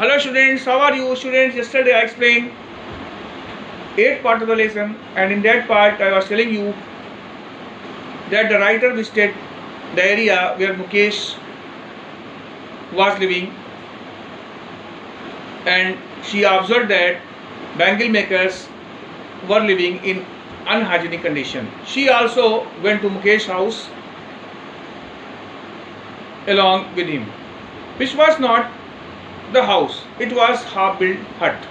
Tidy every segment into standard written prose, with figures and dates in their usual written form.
Hello students, how are you? Students, yesterday I explained 8th part of the lesson, and in that part I was telling you that the writer visited the area where Mukesh was living, and she observed that bangle makers were living in unhygienic condition. She also went to Mukesh's house along with him, which was not the house, it was half-built hut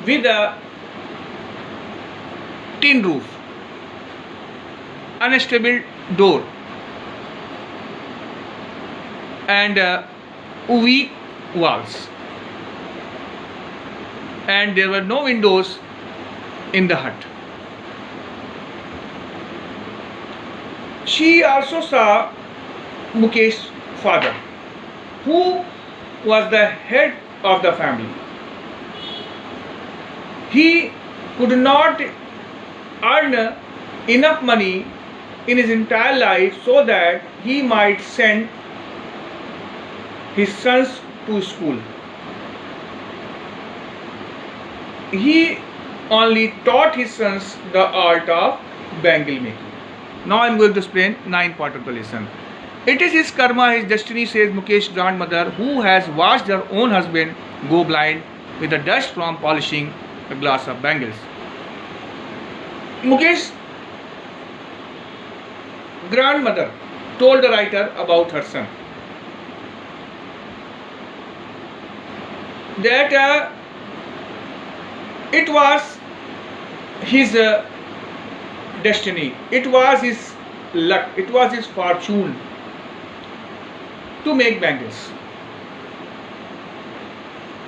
with a tin roof, unstable door, and weak walls, and there were no windows in the hut. She also saw Mukesh's father, who was the head of the family. He could not earn enough money in his entire life so that he might send his sons to school. He only taught his sons the art of bangle making. Now I am going to explain 9th part of the lesson. It is his karma, his destiny, says Mukesh's grandmother, who has watched her own husband go blind with the dust from polishing a glass of bangles. Mukesh's grandmother told the writer about her son, that it was his destiny, it was his luck, it was his fortune to make bangles.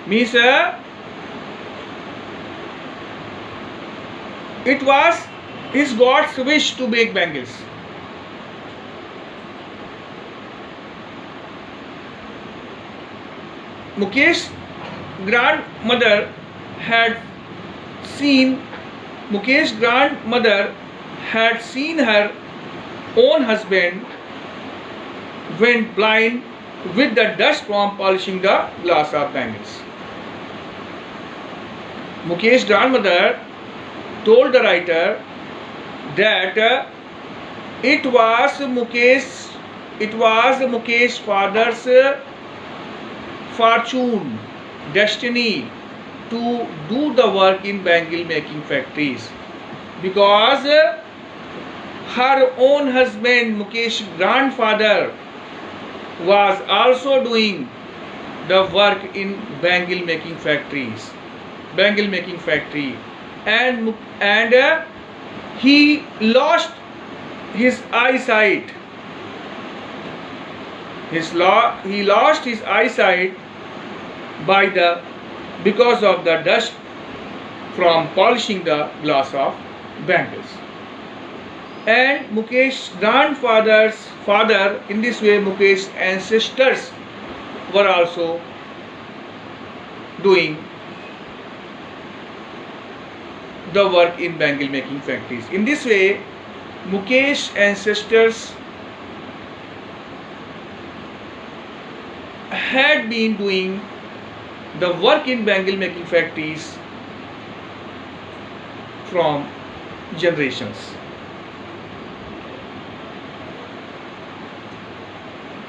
Means it was his God's wish to make bangles. Mukesh's grandmother had seen her own husband went blind with the dust from polishing the glass of bangles. Mukesh's grandmother told the writer that it was Mukesh's father's fortune, destiny to do the work in bangle making factories, because her own husband, Mukesh's grandfather, was also doing the work in bangle making factory, and he lost his eyesight. He lost his eyesight because of the dust from polishing the glass of bangles. And Mukesh's grandfather's father, in this way Mukesh's ancestors were also doing the work in bangle making factories. In this way, Mukesh's ancestors had been doing the work in bangle making factories from generations.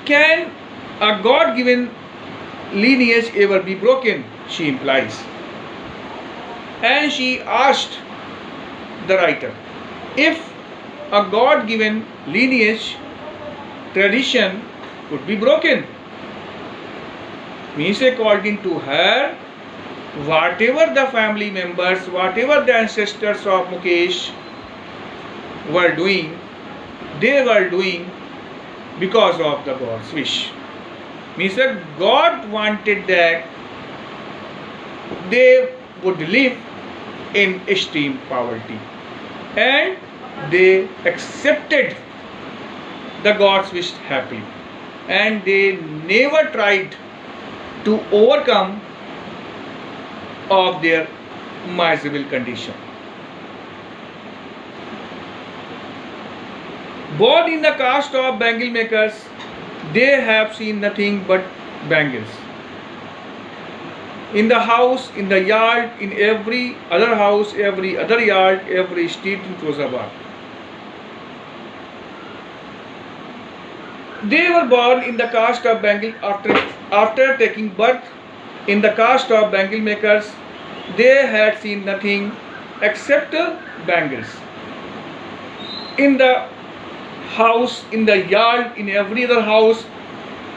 Can a God-given lineage ever be broken? She implies. And she asked the writer if a God-given lineage tradition could be broken. Means, according to her, whatever the family members, whatever the ancestors of Mukesh were doing, they were doing because of the God's wish. Means that God wanted that they would live in extreme poverty, and they accepted the God's wish happily, and they never tried to overcome of their miserable condition. Born in the caste of bangle makers, they have seen nothing but bangles. In the house, in the yard, in every other house, every other yard, every street in Firozabad. They were born in the caste of bangle. After taking birth in the caste of bangle makers, they had seen nothing except bangles. In the house, in the yard, in every other house,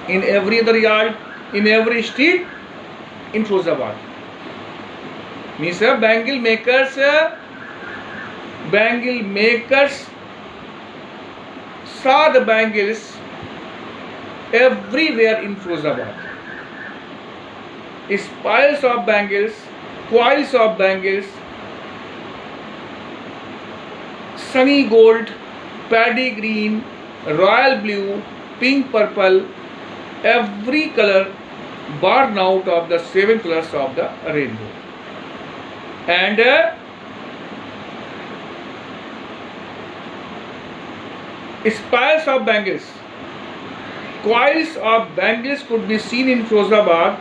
in every other yard, in every street in Firozabad. Means bangle makers saw the bangles everywhere in Firozabad. Piles of bangles, coils of bangles, sunny gold, paddy green, royal blue, pink purple, every color born out of the 7 colors of the rainbow. And piles of bangles, coils of bangles could be seen in Firozabad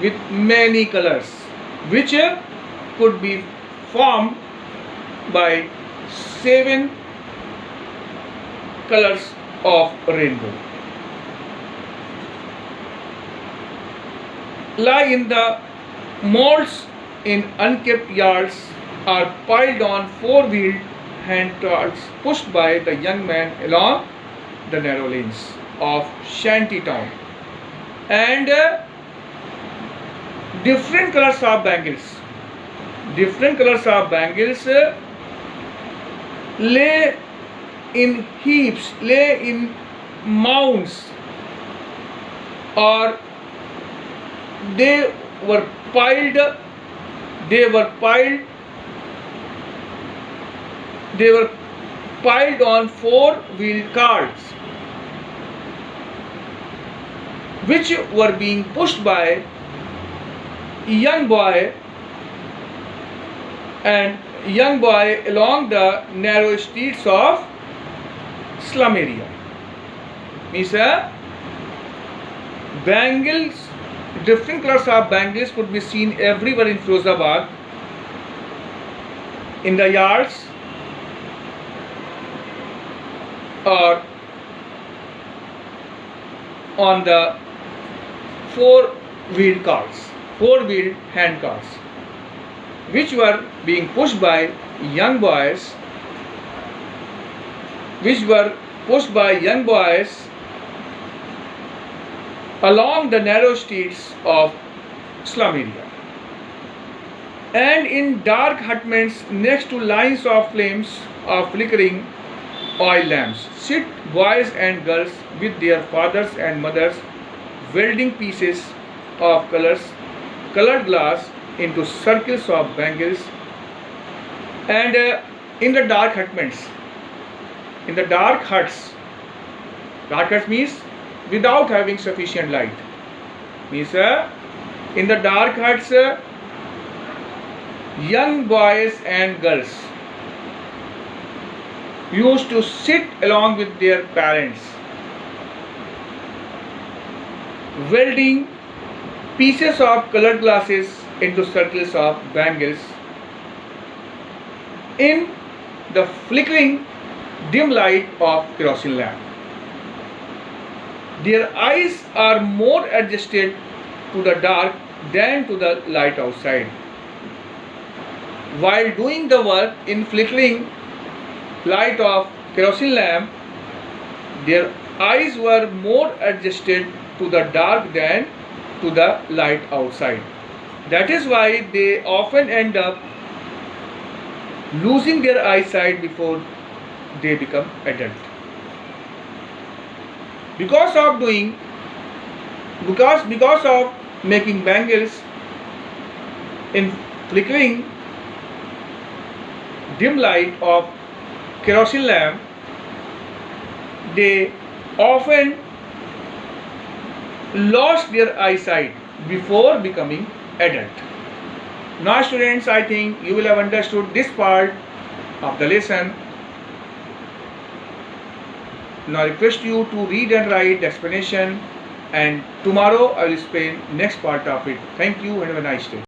with many colors, which could be formed by 7 colors of rainbow. Lie in the molds in unkept yards are piled on 4-wheeled hand carts pushed by the young man along the narrow lanes of shanty town. And different colors of bangles lay in heaps, lay in mounds, or they were piled on 4-wheeled carts, which were being pushed by young boy along the narrow streets of slum area. Means bangles, different colors of bangles could be seen everywhere in Firozabad, in the yards or on the 4-wheeled hand carts, which were being pushed by young boys along the narrow streets of slum area. And in dark hutments next to lines of flames of flickering oil lamps sit boys and girls with their fathers and mothers, welding pieces of colored glass into circles of bangles. And in the dark hutments, in the dark huts means without having sufficient light. Means in the dark huts, young boys and girls used to sit along with their parents, welding pieces of colored glasses into circles of bangles in the flickering dim light of kerosene lamp. Their eyes are more adjusted to the dark than to the light outside. While doing the work in flickering light of kerosene lamp, their eyes were more adjusted to the dark than to the light outside. That is why they often end up losing their eyesight before they become adult. Because of making bangles in flickering dim light of kerosene lamp, they often lost their eyesight before becoming adult. Now students, I think you will have understood this part of the lesson. Now I request you to read and write the explanation and tomorrow I will explain next part of it. Thank you and have a nice day.